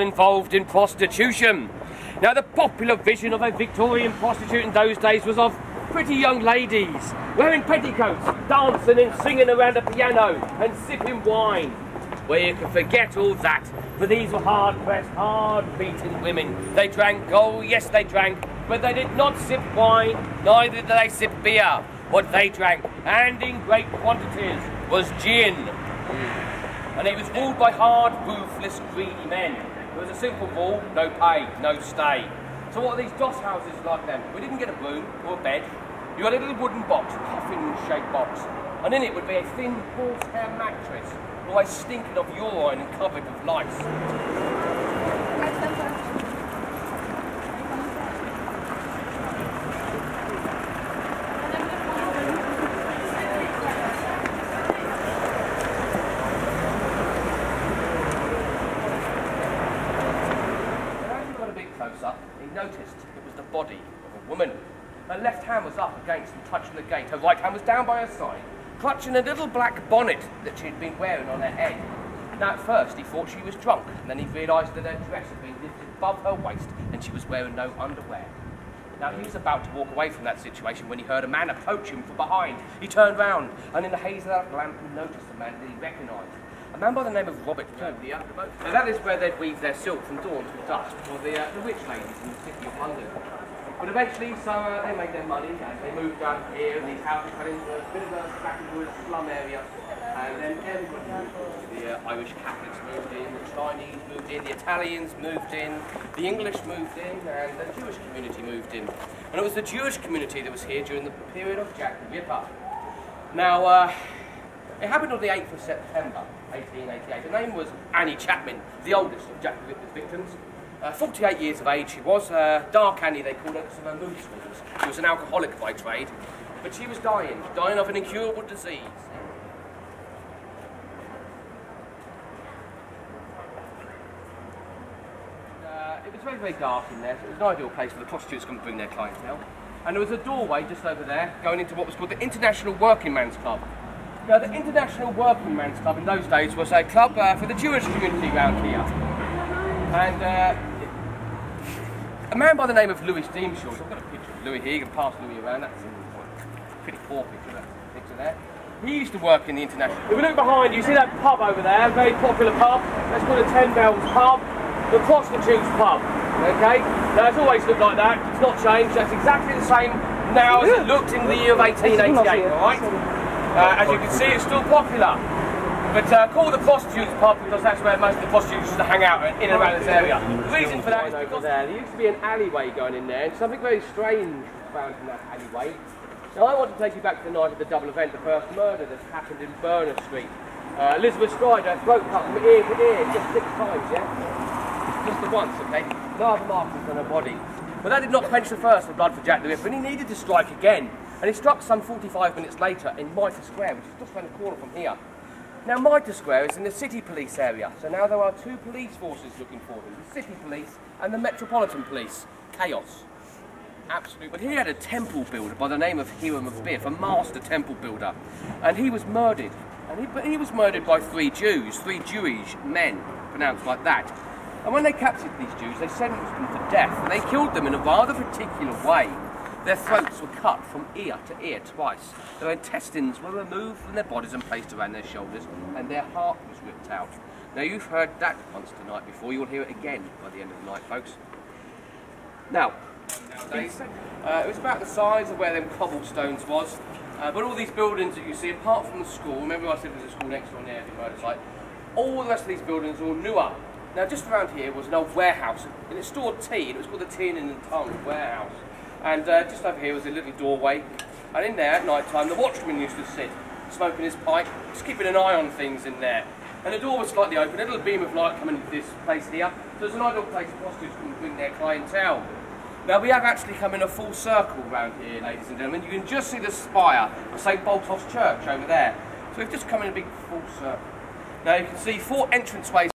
involved in prostitution. Now, the popular vision of a Victorian prostitute in those days was of pretty young ladies wearing petticoats, dancing and singing around a piano and sipping wine. Well, you can forget all that, for these were hard-pressed, hard-beaten women. They drank, oh yes they drank, but they did not sip wine, neither did they sip beer. What they drank, and in great quantities, was gin. And it was ruled by hard, ruthless, greedy men. It was a simple rule: no pay, no stay. So what are these doss houses like then? We didn't get a room or a bed. You had a little wooden box, a coffin-shaped box, and in it would be a thin horsehair mattress, always stinking of urine and covered with lice. Closer, he noticed it was the body of a woman. Her left hand was up against and touching the gate. Her right hand was down by her side, clutching a little black bonnet that she'd been wearing on her head. Now, at first, he thought she was drunk, and then he realised that her dress had been lifted above her waist and she was wearing no underwear. Now, he was about to walk away from that situation when he heard a man approach him from behind. He turned round, and in the haze of that lamp, he noticed a man that he recognised. A man by the name of Robert Poole. Now that is where they'd weave their silk from dawn till dusk for the rich ladies in the city of London. But eventually, they made their money and they moved down here, and these houses got into a bit of a backwoods slum area. And then everybody moved in. The Irish Catholics moved in, the Chinese moved in, the Italians moved in, the English moved in, and the Jewish community moved in. And it was the Jewish community that was here during the period of Jack the Ripper. Now, it happened on the 8th of September, 1888. Her name was Annie Chapman, the oldest of Jack the Ripper's victims. 48 years of age she was. Dark Annie, they called her, because of her mood swings. She was an alcoholic by trade, but she was dying of an incurable disease. It was very, very dark in there, so it was an ideal place for the prostitutes to come and bring their clientele. And there was a doorway just over there, going into what was called the International Working Man's Club. Now, the International Working Man's Club in those days was a club for the Jewish community around here. And a man by the name of Louis Deamshaw, so I've got a picture of Louis here, you can pass Louis around, that's a pretty poor picture there. He used to work in the International. If we look behind, you see that pub over there, a very popular pub. That's called the 10 Bells Pub, the prostitutes pub. Okay? Now, it's always looked like that, it's not changed, that's exactly the same now as it looked in the year of 1888, alright? As you can see, it's still popular. But call the prostitutes pub because that's where most of the prostitutes used to hang out in and around this area. The reason for that is because there used to be an alleyway going in there, and something very strange was found in that alleyway. Now, I want to take you back to the night of the double event, the first murder that happened in Berners Street. Elizabeth Strider, throat cut from ear to ear, just 6 times, yeah? Just the once, okay? No other markings on her body. But that did not quench the thirst of blood for Jack the Ripper, and he needed to strike again. And he struck some 45 minutes later in Mitre Square, which is just around the corner from here. Now, Mitre Square is in the City Police area, so now there are 2 police forces looking for him, the City Police and the Metropolitan Police. Chaos. Absolutely. But he had a temple builder by the name of Hiram of Biff, a master temple builder, and he was murdered. But he was murdered by 3 Jews, 3 Jewish men, pronounced like that. And when they captured these Jews, they sentenced them to death, and they killed them in a rather particular way. Their throats were cut from ear to ear twice. Their intestines were removed from their bodies and placed around their shoulders, and their heart was ripped out. Now, you've heard that once tonight before. You'll hear it again by the end of the night, folks. Now, nowadays, it was about the size of where them cobblestones was. But all these buildings that you see, apart from the school, remember I said there's a school next door there, the murder site, all the rest of these buildings are all newer. Now, just around here was an old warehouse, and it stored tea, and it was called the Tea and Tongue Warehouse. And just over here was a little doorway, and in there at night time the watchman used to sit, smoking his pipe, just keeping an eye on things in there. And the door was slightly open, a little beam of light coming into this place here, so it's an ideal place for prostitutes can bring their clientele. Now, we have actually come in a full circle around here, ladies and gentlemen. You can just see the spire of St. Boltoff's Church over there. So we've just come in a big full circle. Now, you can see 4 entranceways